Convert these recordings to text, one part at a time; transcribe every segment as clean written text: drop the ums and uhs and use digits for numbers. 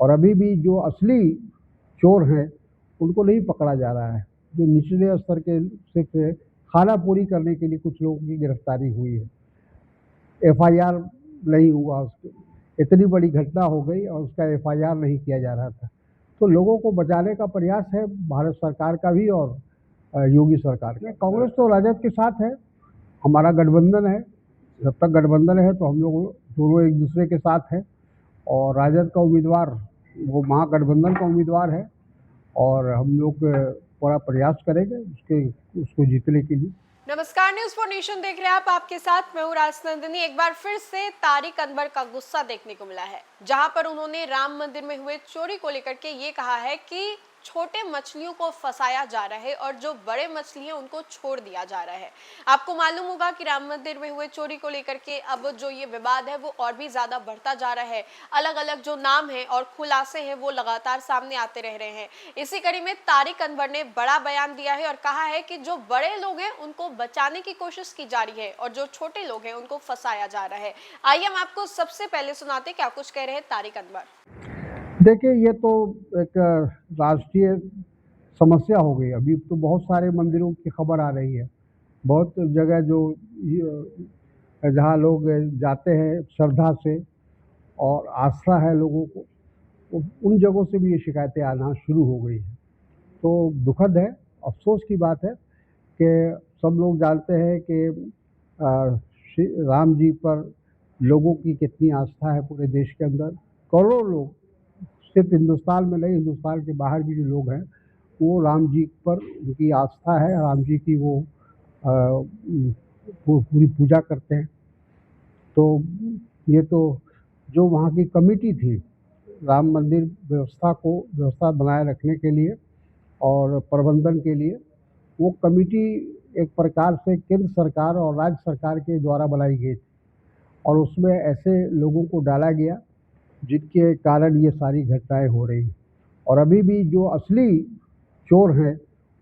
और अभी भी जो असली चोर हैं उनको नहीं पकड़ा जा रहा है। जो निचले स्तर के सिर्फ खाना पूरी करने के लिए कुछ लोगों की गिरफ्तारी हुई है, एफआईआर नहीं हुआ उस पे। इतनी बड़ी घटना हो गई और उसका एफआईआर नहीं किया जा रहा था। तो लोगों को बचाने का प्रयास है भारत सरकार का भी और योगी सरकार का। कांग्रेस तो राजद के साथ है, हमारा गठबंधन है। जब तक गठबंधन है तो हम लोग दोनों एक दूसरे के साथ हैं और राजद का उम्मीदवार वो महागठबंधन का उम्मीदवार है और हम लोग पूरा प्रयास करेंगे उसको जीतने के लिए। नमस्कार, न्यूज़ फॉर नेशन देख रहे हैं आप। आपके साथ मैं हूं राजनंदिनी। एक बार फिर से तारिक अनवर का गुस्सा देखने को मिला है, जहां पर उन्होंने राम मंदिर में हुए चोरी को लेकर के ये कहा है कि छोटे मछलियों को फंसाया जा रहा है और जो बड़े मछली हैं उनको छोड़ दिया जा रहा है। आपको मालूम होगा कि राम मंदिर में हुए चोरी को लेकर के अब जो ये विवाद है वो और भी ज्यादा बढ़ता जा रहा है। अलग अलग जो नाम है और खुलासे हैं वो लगातार सामने आते रह रहे हैं। इसी कड़ी में तारिक अनवर ने बड़ा बयान दिया है और कहा है कि जो बड़े लोग हैं उनको बचाने की कोशिश की जा रही है और जो छोटे लोग हैं उनको फंसाया जा रहा है। आइए हम आपको सबसे पहले सुनाते क्या कुछ कह रहे हैं तारिक अनवर। देखिए, ये तो एक राष्ट्रीय समस्या हो गई। अभी तो बहुत सारे मंदिरों की खबर आ रही है। बहुत जगह जो जहाँ लोग जाते हैं श्रद्धा से और आस्था है लोगों को, तो उन जगहों से भी ये शिकायतें आना शुरू हो गई हैं। तो दुखद है, अफ़सोस की बात है कि सब लोग जानते हैं कि श्री राम जी पर लोगों की कितनी आस्था है पूरे देश के अंदर। करोड़ों लोग, सिर्फ हिंदुस्तान में नहीं, हिंदुस्तान के बाहर भी जो लोग हैं वो राम जी पर उनकी आस्था है, राम जी की वो पूरी पूजा करते हैं। तो ये तो जो वहाँ की कमेटी थी राम मंदिर व्यवस्था बनाए रखने के लिए और प्रबंधन के लिए, वो कमेटी एक प्रकार से केंद्र सरकार और राज्य सरकार के द्वारा बनाई गई थी और उसमें ऐसे लोगों को डाला गया जिनके कारण ये सारी घटनाएं हो रही हैं। और अभी भी जो असली चोर हैं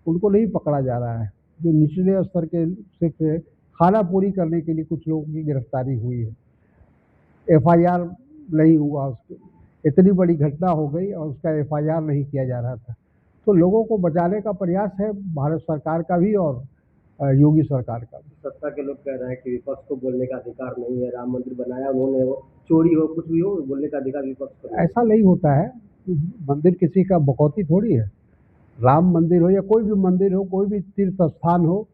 उनको नहीं पकड़ा जा रहा है। जो निचले स्तर के सिर्फ खाना पूरी करने के लिए कुछ लोगों की गिरफ्तारी हुई है, एफआईआर नहीं हुआ उस पे। इतनी बड़ी घटना हो गई और उसका एफआईआर नहीं किया जा रहा था। तो लोगों को बचाने का प्रयास है भारत सरकार का भी और योगी सरकार का भी। सत्ता के लोग कह रहे हैं कि विपक्ष को बोलने का अधिकार नहीं है। राम मंदिर बनाया उन्होंने, वो चोरी हो कुछ भी हो, बोलने का अधिकार विपक्ष को नहीं। ऐसा नहीं होता है। मंदिर किसी का बकौती थोड़ी है। राम मंदिर हो या कोई भी मंदिर हो, कोई भी तीर्थ स्थान हो,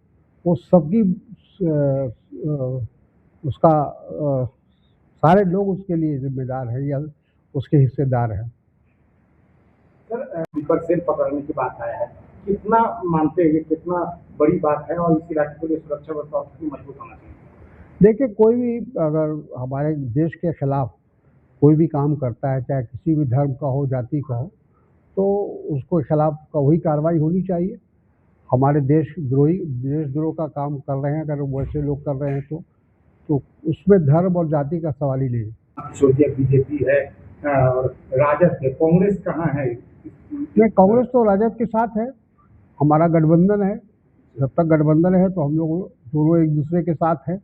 वो सबकी उसका सारे लोग उसके लिए जिम्मेदार हैं या उसके हिस्सेदार हैं। सर, विपक्ष से पकड़ने की बात आया है, कितना मानते हैं, ये कितना बड़ी बात है और इस इलाके के लिए सुरक्षा व्यवस्था कितनी मजबूत होना चाहिए? देखिए, कोई भी अगर हमारे देश के खिलाफ कोई भी काम करता है, चाहे किसी भी धर्म का हो, जाति का हो, तो उसको खिलाफ का वही कार्रवाई होनी चाहिए। हमारे देशद्रोह का काम कर रहे हैं, अगर वैसे लोग कर रहे हैं तो उसमें धर्म और जाति का सवाल ही नहीं। सोचिए, बीजेपी है और राजद है, कांग्रेस कहाँ है? नहीं, कांग्रेस तो राजद के साथ है, हमारा गठबंधन है। जब तक गठबंधन है तो हम लोग दोनों एक दूसरे के साथ हैं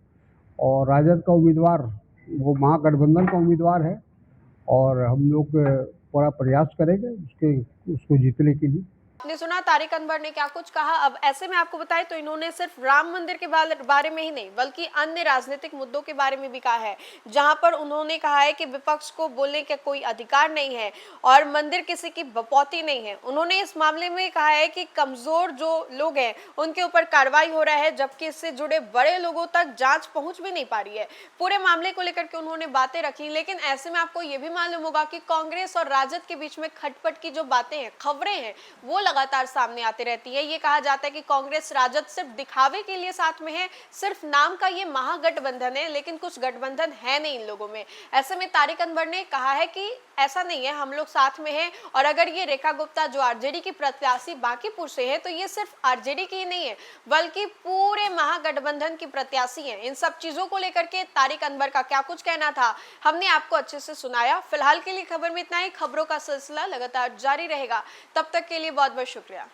और राजद का उम्मीदवार वो महागठबंधन का उम्मीदवार है और हम लोग पूरा प्रयास करेंगे उसको जीतने के लिए। आपने सुना तारिक अनवर ने क्या कुछ कहा। अब ऐसे में आपको बताएं तो इन्होंने सिर्फ राम मंदिर के बारे में ही नहीं बल्कि अन्य राजनीतिक मुद्दों के बारे में भी कहा है, जहां पर उन्होंने कहा है कि विपक्ष को बोलने का कोई अधिकार नहीं है और मंदिर किसी की बपौती नहीं है। उन्होंने इस मामले में कहा है कि कमजोर जो लोग हैं उनके ऊपर कार्रवाई हो रहा है, जबकि इससे जुड़े बड़े लोगों तक जांच पहुंच भी नहीं पा रही है। पूरे मामले को लेकर के उन्होंने बातें रखी, लेकिन ऐसे में आपको यह भी मालूम होगा कि कांग्रेस और राजद के बीच में खटपट की जो बातें हैं, खबरें हैं, वो लगातार सामने आती रहती है। ये कहा जाता है कि कांग्रेस राजद सिर्फ दिखावे के लिए साथ में है, सिर्फ नाम का ये महागठबंधन है, लेकिन कुछ गठबंधन है नहीं इन लोगों में। ऐसे में तारिक अनवर ने कहा है कि ऐसा नहीं है, हम लोग साथ में हैं। और अगर ये रेखा गुप्ता जो आरजेडी की प्रत्याशी बांकीपुर से है, तो ये सिर्फ आरजेडी की ही नहीं है बल्कि पूरे महागठबंधन की प्रत्याशी है। इन सब चीजों को लेकर के तारिक अनवर का क्या कुछ कहना था हमने आपको अच्छे से सुनाया। फिलहाल के लिए खबर में इतना ही। खबरों का सिलसिला लगातार जारी रहेगा। तब तक के लिए बहुत बहुत शुक्रिया।